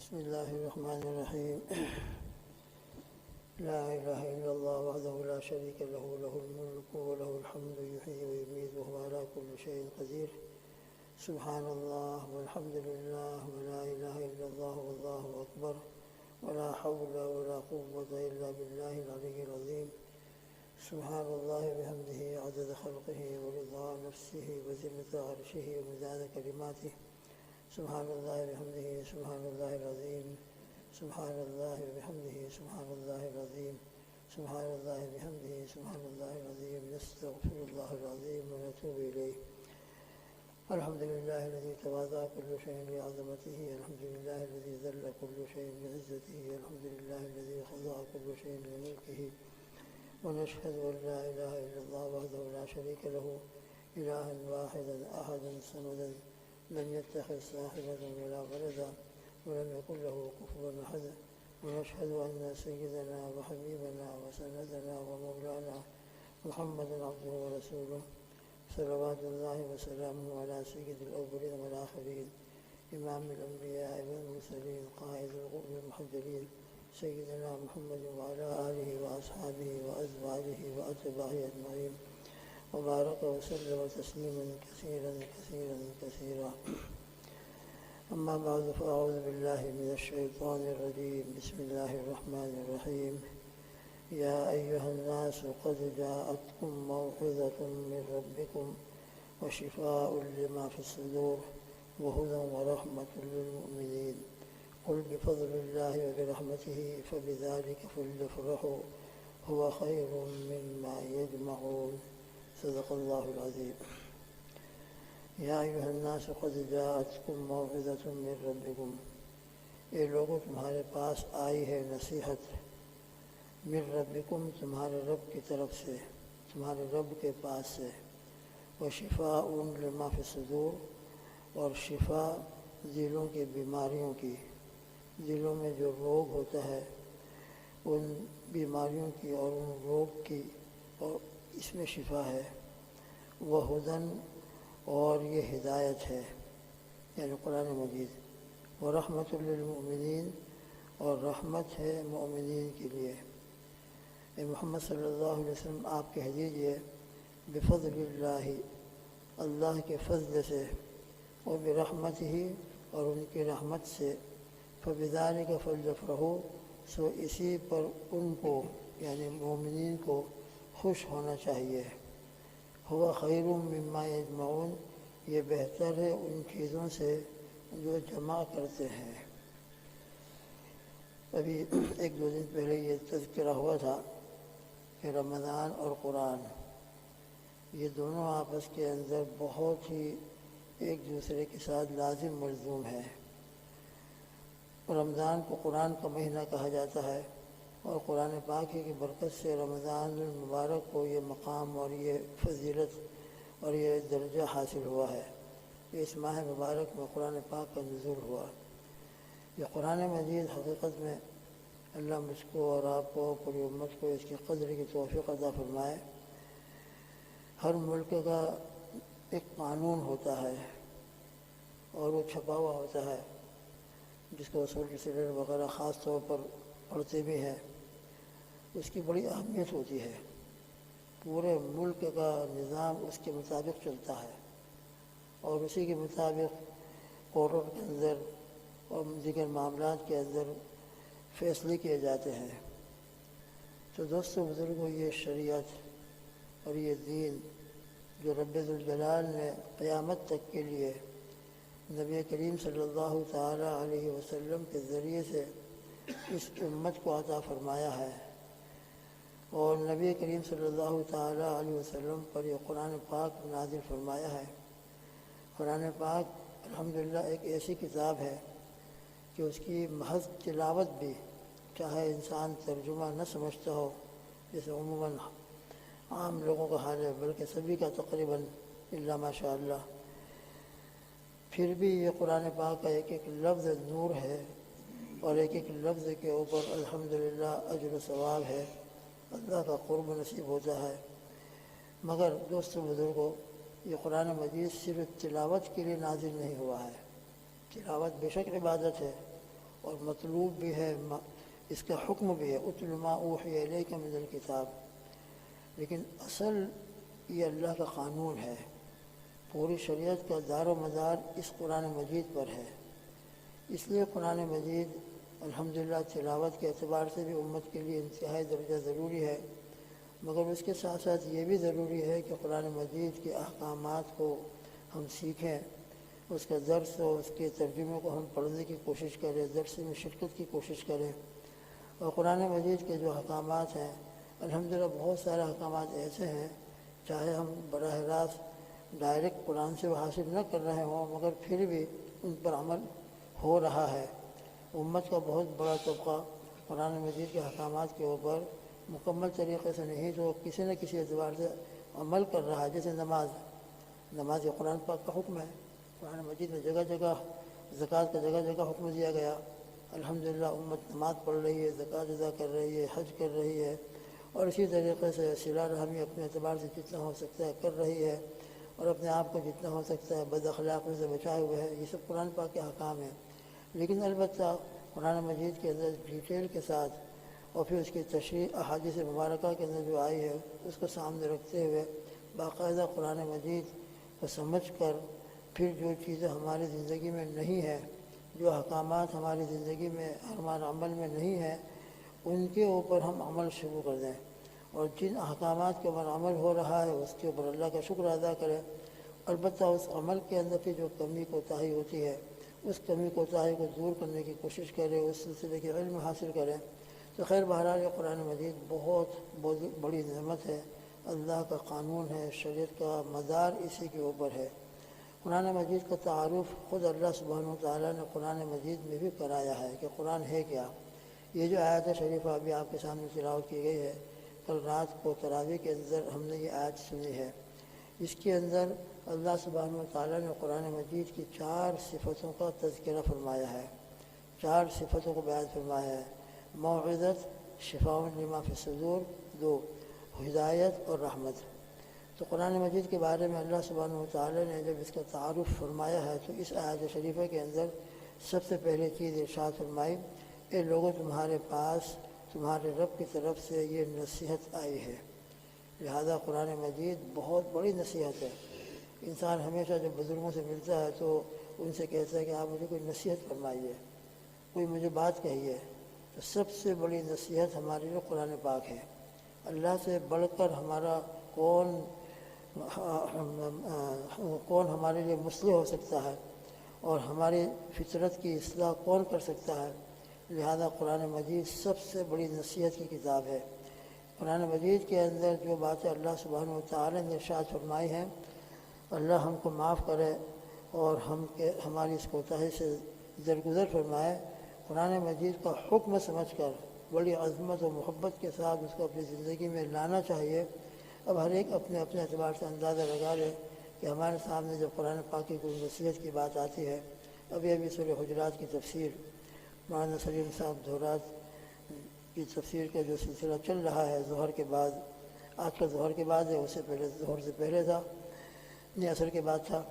بسم الله الرحمن الرحيم. لا إله إلا الله وحده لا شريك له، له الملك وله الحمد يحيي ويميت وهو على كل شيء قدير. سبحان الله والحمد لله ولا إله إلا الله والله أكبر، ولا حول ولا قوة إلا بالله العلي العظيم. سبحان الله بحمده عدد خلقه ورضا نفسه وزنة عرشه ومداد كلماته. سبحان الله بحمده سبحان الله العظيم. سبحان الله بحمده سبحان الله العظيم. سبحان الله بحمده سبحان الله العظيم. نستغفر الله العظيم ونتوب إليه. الحمد لله الذي تواضع كل شيء لعظمته. الحمد لله الذي ذل كل شيء لعزته. الحمد لله الذي خضع كل شيء لملكه. ونشهد أن لا إله إلا الله وحده لا شريك له، إلها واحدا أحدا صمدا، لم يتخذ صاحبة ولا ولدا، ولم يكن له كفوا أحد. ونشهد أن سيدنا وحبيبنا وسندنا ومولانا محمدا عبده ورسوله، صلوات الله وسلامه على سيد الأولين والآخرين، إمام الأنبياء والمرسلين، قائد الغر المحجلين، سيدنا محمد وعلى آله وأصحابه وأزواجه وأتباعه أجمعين، وبارك وسلم تسليما كثيرا كثيرا كثيرا. أما بعد، فأعوذ بالله من الشيطان الرجيم. بسم الله الرحمن الرحيم. يا أيها الناس قد جاءتكم موعظة من ربكم وشفاء لما في الصدور وهدى ورحمة للمؤمنين. قل بفضل الله وبرحمته فبذلك فليفرحوا هو خير مما يجمعون. صدق الله العظيم. یا ایھا الناس قد جاءتکم موعظۃ من ربکم، اے لوگوں تمہارے پاس آئی ہے نصیحت، من ربکم تمہارے رب کی طرف سے، تمہارے رب کے پاس سے، وشفاء لما فی الصدور، اور شفا دلوں کی بیماریوں کی، دلوں میں جو روگ ہوتا ہے ان بیماریوں کی اور ان روگ کی، اور اس میں شفا ہے. وہدن، اور یہ ہدایت ہے، یعنی قرآن مجید. ورحمۃ للمؤمنین، اور رحمت ہے مؤمنین کے لیے. اے محمد صلی اللہ علیہ وسلم آپ کہہ دیجئے بفضل اللہ، اللہ کے فضل سے، اور برحمت ہی، اور ان کی رحمت سے، فبذالک فلیفرحوا، سو اسی پر ان کو یعنی مومنین کو خوش ہونا چاہیے. ہوا خیر مما یجمعون، یہ بہتر ہے ان چیزوں سے جو جمع کرتے ہیں. ابھی ایک دو دن پہلے یہ تذکرہ ہوا تھا کہ رمضان اور قرآن یہ دونوں آپس کے اندر بہت ہی ایک دوسرے کے ساتھ لازم ملزوم ہے. رمضان کو قرآن کا مہینہ کہا جاتا ہے، اور قرآن پاک کی برکت سے رمضان المبارک کو یہ مقام اور یہ فضیلت اور یہ درجہ حاصل ہوا ہے. اس ماہ مبارک میں قرآن پاک کا نزول ہوا. یہ قرآن مجید حقیقت میں اللہ مجھ کو اور آپ کو پوری امت کو اس کی قدر کی توفیق عطا فرمائے. ہر ملک کا ایک قانون ہوتا ہے اور وہ چھپا ہوا ہوتا ہے، جس کو اصول سیرت وغیرہ خاص طور پر پڑھتے بھی ہیں. اس کی بڑی اہمیت ہوتی ہے. پورے ملک کا نظام اس کے مطابق چلتا ہے، اور اسی کے مطابق کورٹ کے اندر اور دیگر معاملات کے اندر فیصلے کیے جاتے ہیں. تو دوستو بزرگوں، یہ شریعت اور یہ دین جو رب ذوالجلال نے قیامت تک کے لیے نبی کریم صلی اللہ تعالی علیہ وسلم کے ذریعے سے اس امت کو عطا فرمایا ہے، اور نبی کریم صلی اللہ تعالی علیہ وسلم پر یہ قرآن پاک نازل فرمایا ہے. قرآن پاک الحمدللہ ایک ایسی کتاب ہے کہ اس کی محض تلاوت بھی، چاہے انسان ترجمہ نہ سمجھتا ہو، جیسے عموماً عام لوگوں کا حال ہے، بلکہ سبھی کا تقریباً الا ماشاء اللہ، پھر بھی یہ قرآن پاک کا ایک ایک لفظ نور ہے، اور ایک ایک لفظ کے اوپر الحمدللہ اجر و ثواب ہے، اللہ کا قرب نصیب ہوتا ہے. مگر دوستو بزرگوں، یہ قرآن مجید صرف تلاوت کے لیے نازل نہیں ہوا ہے. تلاوت بے شک عبادت ہے، اور مطلوب بھی ہے، اس کا حکم بھی ہے، اتل ما اوحی الیک من الکتاب، لیکن اصل یہ اللہ کا قانون ہے۔ پوری شریعت کا دار و مدار اس قرآن مجید پر ہے، اس لیے قرآن مجید الحمدللہ تلاوت کے اعتبار سے بھی امت کے لیے انتہائی درجہ ضروری ہے، مگر اس کے ساتھ ساتھ یہ بھی ضروری ہے کہ قرآن مجید کے احکامات کو ہم سیکھیں، اس کا درس اور اس کے ترجمے کو ہم پڑھنے کی کوشش کریں، درس میں شرکت کی کوشش کریں۔ اور قرآن مجید کے جو احکامات ہیں الحمدللہ بہت سارے احکامات ایسے ہیں، چاہے ہم براہ راست ڈائریکٹ قرآن سے وہ حاصل نہ کر رہے ہوں، مگر پھر بھی ان پر عمل ہو رہا ہے۔ امت کا بہت بڑا طبقہ قرآن مجید کے احکامات کے اوپر مکمل طریقے سے نہیں تو کسی نہ کسی اعتبار سے عمل کر رہا ہے، جیسے نماز قرآن پاک کا حکم ہے۔ قرآن مجید میں جگہ جگہ زکوٰۃ کا جگہ جگہ حکم دیا گیا، الحمدللہ امت نماز پڑھ رہی ہے، زکوٰۃ ادا کر رہی ہے، حج کر رہی ہے، اور اسی طریقے سے صلہ رحمی اپنے اعتبار سے جتنا ہو سکتا ہے کر رہی ہے، اور اپنے آپ کو جتنا ہو سکتا ہے بد اخلاقی سے بچائے ہوئے ہے۔ یہ سب قرآن پاک کے احکام ہیں، لیکن البتہ قرآن مجید کے اندر ڈیٹیل کے ساتھ اور پھر اس کی تشریح احادیث مبارکہ کے اندر جو آئی ہے اس کو سامنے رکھتے ہوئے باقاعدہ قرآن مجید کو سمجھ کر پھر جو چیزیں ہماری زندگی میں نہیں ہیں، جو احکامات ہماری زندگی میں ہمارے عمل میں نہیں ہیں، ان کے اوپر ہم عمل شروع کر دیں، اور جن احکامات کے اوپر عمل ہو رہا ہے اس کے اوپر اللہ کا شکر ادا کریں۔ البتہ اس عمل کے اندر پھر جو کمی کوتاہی ہوتی ہے اس کمی کوتاہی کو دور کرنے کی کوشش کریں، اس سلسلے کے علم حاصل کریں۔ تو خیر بہرحال یہ قرآن مجید بہت بڑی نعمت ہے، اللہ کا قانون ہے، شریعت کا مدار اسی کے اوپر ہے۔ قرآن مجید کا تعارف خود اللہ سبحانہ وتعالیٰ نے قرآن مجید میں بھی کرایا ہے کہ قرآن ہے کیا۔ یہ جو آیت شریفہ ابھی آپ کے سامنے تلاوت کی گئی ہے، کل رات کو تراویح کے اندر ہم نے یہ آیت سنی ہے، اس کے اندر اللہ سبحانہ وتعالیٰ نے قرآن مجید کی 4 صفتوں کا تذکرہ فرمایا ہے، 4 صفتوں کو بیان فرمایا ہے۔ موعظت، شفاء لما فی الصدور، 2 ہدایت اور رحمت۔ تو قرآن مجید کے بارے میں اللہ سبحانہ وتعالیٰ نے جب اس کا تعارف فرمایا ہے تو اس آیت شریفہ کے اندر سب سے پہلے چیز ارشاد فرمائی، اے لوگوں تمہارے پاس تمہارے رب کی طرف سے یہ نصیحت آئی ہے۔ لہذا قرآن مجید بہت بڑی نصیحت ہے۔ انسان ہمیشہ جب بزرگوں سے ملتا ہے تو ان سے کہتا ہے کہ آپ مجھے کوئی نصیحت فرمائیے، کوئی مجھے بات کہیے، تو سب سے بڑی نصیحت ہمارے لیے قرآن پاک ہے۔ اللہ سے بڑھ کر ہمارا کون ہمارے لیے مصلح ہو سکتا ہے، اور ہماری فطرت کی اصلاح کون کر سکتا ہے۔ لہذا قرآن مجید سب سے بڑی نصیحت کی کتاب ہے۔ قرآن مجید کے اندر جو باتیں اللہ سبحانہ وتعالی نے ارشاد فرمائی ہیں، اللہ ہم کو معاف کرے اور ہماری اس کوتاہی سے درگزر فرمائے۔ قرآن مجید کا حکم سمجھ کر بڑی عظمت و محبت کے ساتھ اس کو اپنی زندگی میں لانا چاہیے۔ اب ہر ایک اپنے اعتبار سے اندازہ لگا لے کہ ہمارے سامنے جب قرآن پاک کی کوئی نصیحت کی بات آتی ہے، ابھی سورہ حجرات کی تفسیر مولانا سلیم صاحب دھورات کی تفسیر کا جو سلسلہ چل رہا ہے ظہر کے بعد، آج کل ظہر کے بعد ہے، اس سے پہلے ظہر سے پہلے تھا، نہیں عصر کے بعد تھا،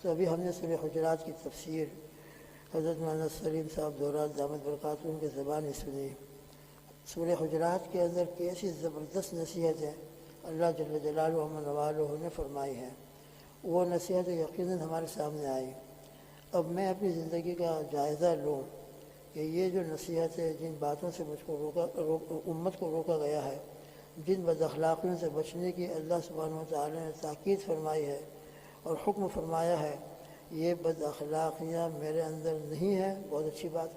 تو ابھی ہم نے سورہ حجرات کی تفسیر حضرت مولانا سلیم صاحب دھورات دامت برکاتہم کی زبانی سنی۔ سورہ حجرات کے اندر کیسی زبردست نصیحت ہے اللہ جل جلالہ و نوالہ نے فرمائی ہے، وہ نصیحت یقیناً ہمارے سامنے آئی۔ اب میں اپنی زندگی کا جائزہ لوں کہ یہ جو نصیحت ہے، جن باتوں سے مجھ کو امت کو روکا گیا ہے، جن بد اخلاقیوں سے بچنے کی اللہ سبحانہ وتعالی نے تاکید فرمائی ہے اور حکم فرمایا ہے، یہ بد اخلاقیاں میرے اندر نہیں ہیں، بہت اچھی بات۔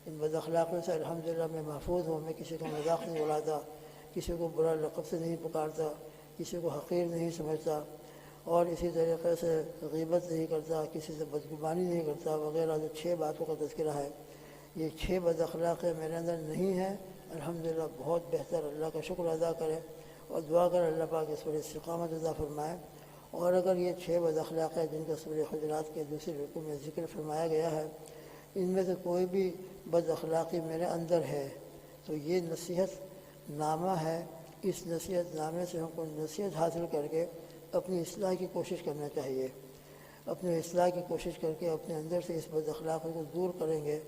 ان بد اخلاقیوں سے الحمدللہ میں محفوظ ہوں، میں کسی کا مذاق نہیں اڑاتا، کسی کو برا لقب سے نہیں پکارتا، کسی کو حقیر نہیں سمجھتا، اور اسی طریقے سے غیبت نہیں کرتا، کسی سے بدگمانی نہیں کرتا وغیرہ۔ جو 6 باتوں کا تذکرہ ہے، یہ 6 بد اخلاقیاں میرے اندر نہیں ہیں، الحمدللہ بہت بہتر، اللہ کا شکر ادا کرے اور دعا کرے اللہ پاک اس پر استقامت عطا فرمائے۔ اور اگر یہ 6 بد اخلاقیاں جن کا سورہ حجرات کے دوسرے رکوع میں ذکر فرمایا گیا ہے، ان میں سے کوئی بھی بد اخلاقی میرے اندر ہے تو یہ نصیحت نامہ ہے، اس نصیحت نامے سے ہم کو نصیحت حاصل کر کے اپنی اصلاح کی کوشش کرنا چاہیے۔ اپنی اصلاح کی کوشش کر کے اپنے اندر سے اس بد اخلاقی کو دور کریں گے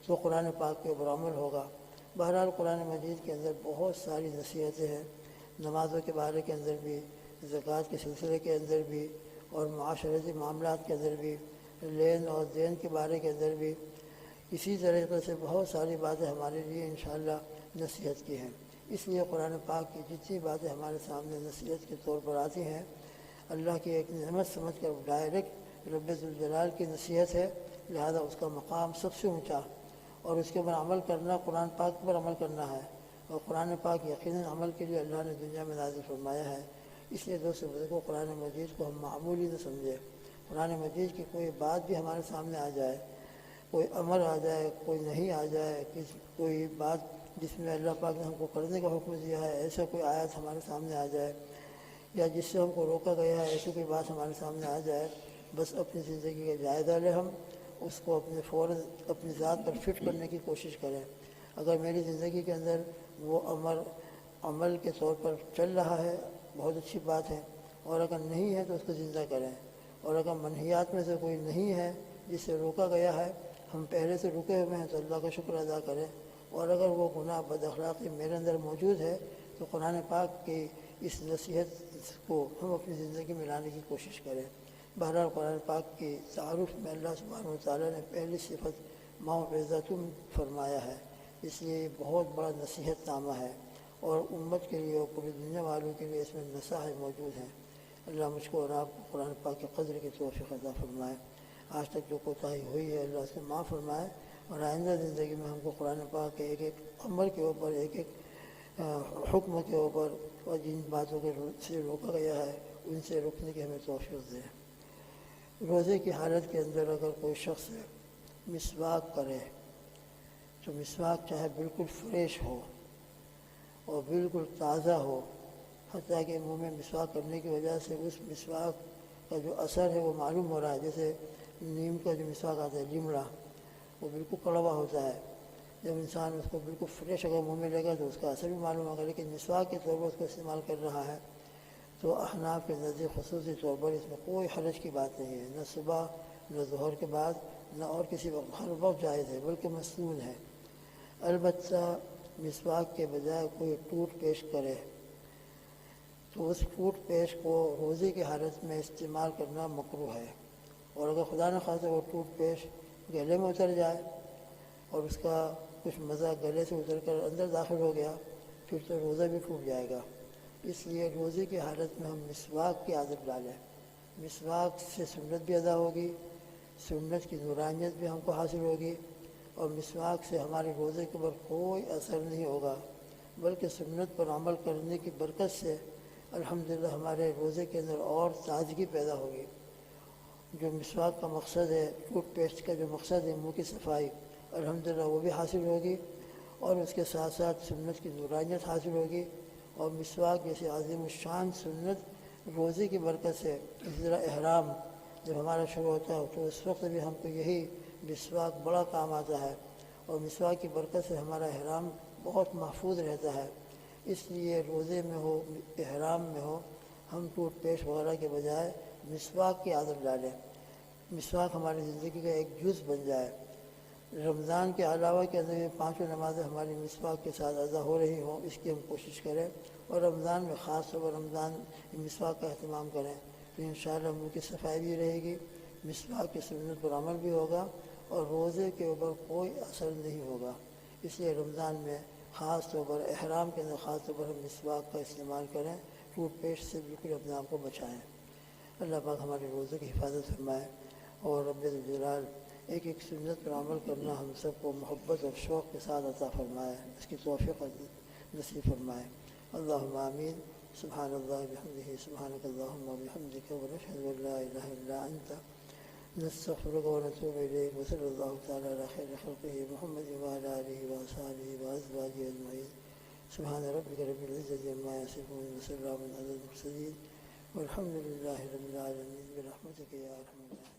تو قرآن پاک کے اوپر عمل ہوگا۔ بہرحال قرآن مجید کے اندر بہت ساری نصیحتیں ہیں، نمازوں کے بارے کے اندر بھی، زکوٰۃ کے سلسلے کے اندر بھی، اور معاشرتی معاملات کے اندر بھی، لین اور دین کے بارے کے اندر بھی، اسی طریقے سے بہت ساری باتیں ہمارے لیے انشاءاللہ نصیحت کی ہیں۔ اس لیے قرآن پاک کی جتنی باتیں ہمارے سامنے نصیحت کے طور پر آتی ہیں، اللہ کی ایک نعمت سمجھ کر ڈائریکٹ رب ذوالجلال کی نصیحت ہے، لہذا اس کا مقام سب سے اونچا، اور اس کے اوپر عمل کرنا قرآن پاک پر عمل کرنا ہے، اور قرآن پاک یقیناً عمل کے لیے اللہ نے دنیا میں نازل فرمایا ہے۔ اس لیے دوستو بزرگوں، قرآن مجید کو ہم معمولی نہ سمجھیں۔ قرآن مجید کی کوئی بات بھی ہمارے سامنے آ جائے، کوئی امر آ جائے، کوئی نہیں آ جائے، کوئی بات جس میں اللہ پاک نے ہم کو کرنے کا حکم دیا ہے، ایسا کوئی آیت ہمارے سامنے آ جائے، یا جس سے ہم کو روکا گیا ہے ایسی کوئی بات ہمارے سامنے آ جائے، بس اپنی زندگی کا جائزہ لیں، ہم اس کو فوراً اپنی ذات پر فٹ کرنے کی کوشش کریں۔ اگر میری زندگی کے اندر وہ عمل کے طور پر چل رہا ہے، بہت اچھی بات ہے، اور اگر نہیں ہے تو اس کو زندہ کریں، اور اگر منہیات میں سے کوئی نہیں ہے جس سے روکا گیا ہے، ہم پہلے سے رکے ہوئے ہیں تو اللہ کا شکر ادا کریں، اور اگر وہ گناہ بد اخلاقی میرے اندر موجود ہے تو قرآن پاک کی اس نصیحت کو ہم اپنی زندگی میں لانے کی کوشش کریں۔ بہرحال قرآن پاک کی تعارف میں اللہ سبحانہ وتعالیٰ نے پہلی صفت موعظۃ فرمایا ہے، اس لیے یہ بہت بڑا نصیحت نامہ ہے، اور امت کے لیے اور پوری دنیا والوں کے لیے اس میں نصائح موجود ہیں۔ اللہ مجھ کو اور آپ کو قرآن پاک کی قدر کی توفیق عطا فرمائے۔ آج تک جو کوتاہی ہوئی ہے اللہ سے معاف فرمائے، اور آئندہ زندگی میں ہم کو قرآن پاک کے ایک ایک عمل کے اوپر، ایک ایک حکم کے اوپر، اور جن باتوں کے سے روکا گیا ہے ان سے رکنے کی ہمیں توفیق دے۔ روزے کی حالت کے اندر اگر کوئی شخص مسواک کرے تو مسواک چاہے بالکل فریش ہو اور بالکل تازہ ہو، حتیٰ کہ منہ میں مسواک کرنے کی وجہ سے اس مسواک کا جو اثر ہے وہ معلوم ہو رہا ہے۔ جیسے نیم کا جو مسواک آتا ہے لیمڑا، وہ بالکل کڑوا ہوتا ہے، جب انسان اس کو بالکل فریش اگر منہ میں لے گا تو اس کا اثر بھی معلوم ہوگا، لیکن مسواک کے طور پر اس کو استعمال کر رہا ہے تو احناف کے نزدیک خصوصی طور پر اس میں کوئی حرج کی بات نہیں ہے، نہ صبح نہ ظہر کے بعد نہ اور کسی وقت، ہر وقت جائز ہے بلکہ مسنون ہے۔ البتہ مسواک کے بجائے کوئی ٹوتھ پیسٹ کرے تو اس ٹوتھ پیسٹ کو روزے کی حالت میں استعمال کرنا مکروہ ہے، اور اگر خدا نخواستہ وہ ٹوتھ پیسٹ گلے میں اتر جائے اور اس کا کچھ مزہ گلے سے اتر کر اندر داخل ہو گیا پھر تو روزہ بھی ٹوٹ جائے گا۔ اس لیے روزے کی حالت میں ہم مسواک کی عادت ڈالیں، مسواک سے سنت بھی ادا ہوگی، سنت کی نورانیت بھی ہم کو حاصل ہوگی، اور مسواک سے ہمارے روزے کے اوپر کوئی اثر نہیں ہوگا، بلکہ سنت پر عمل کرنے کی برکت سے الحمدللہ ہمارے روزے کے اندر اور تازگی پیدا ہوگی۔ جو مسواک کا مقصد ہے، ٹوتھ پیسٹ کا جو مقصد ہے منہ کی صفائی، الحمدللہ وہ بھی حاصل ہوگی، اور اس کے ساتھ ساتھ سنت کی نورانیت حاصل ہوگی، اور مسواک جیسی عظیم الشان سنت روزے کی برکت سے اسی طرح احرام جب ہمارا شروع ہوتا ہے تو اس وقت بھی ہم کو یہی مسواک بڑا کام آتا ہے، اور مسواک کی برکت سے ہمارا احرام بہت محفوظ رہتا ہے۔ اس لیے روزے میں ہو، احرام میں ہو، ہم ٹوتھ پیسٹ وغیرہ کے بجائے مسواک کی عادت ڈالیں، مسواک ہماری زندگی کا ایک جز بن جائے۔ رمضان کے علاوہ کے اندر یہ پانچوں نمازیں ہماری مسواک کے ساتھ ادا ہو رہی ہوں، اس کی ہم کوشش کریں، اور رمضان میں خاص طور پر رمضان مسواک کا اہتمام کریں تو انشاءاللہ منہ کی صفائی بھی رہے گی، مسواک کی سنت پر عمل بھی ہوگا، اور روزے کے اوپر کوئی اثر نہیں ہوگا۔ اس لیے رمضان میں خاص طور پر احرام کے اندر خاص طور پر ہم مسواک کا استعمال کریں، ٹوتھ پیسٹ سے بالکل اپنے آپ کو بچائیں۔ اللہ پاک ہمارے روزے کی حفاظت فرمائے، اور رب ذوالجلال ایک ایک سنت پر عمل کرنا ہم سب کو محبت اور شوق کے ساتھ عطا فرمائے، اس کی توفیق نصیب فرمائے۔ اللہم آمین۔ سبحان اللہ بحمدہ، سبحانک اللہم وبحمدک، ونشہد ان لا الہ الا انت، نستغفرک ونتوب الیک، وصلی اللہ تعالی علی خیر خلقہ محمد وعلی آلہ وصحبہ وازواجہ اجمعین۔ سبحان ربک رب العزۃ عما یصفون، وسلام علی المرسلین، والحمد للہ رب العالمین، برحمتک یا ارحم الراحمین۔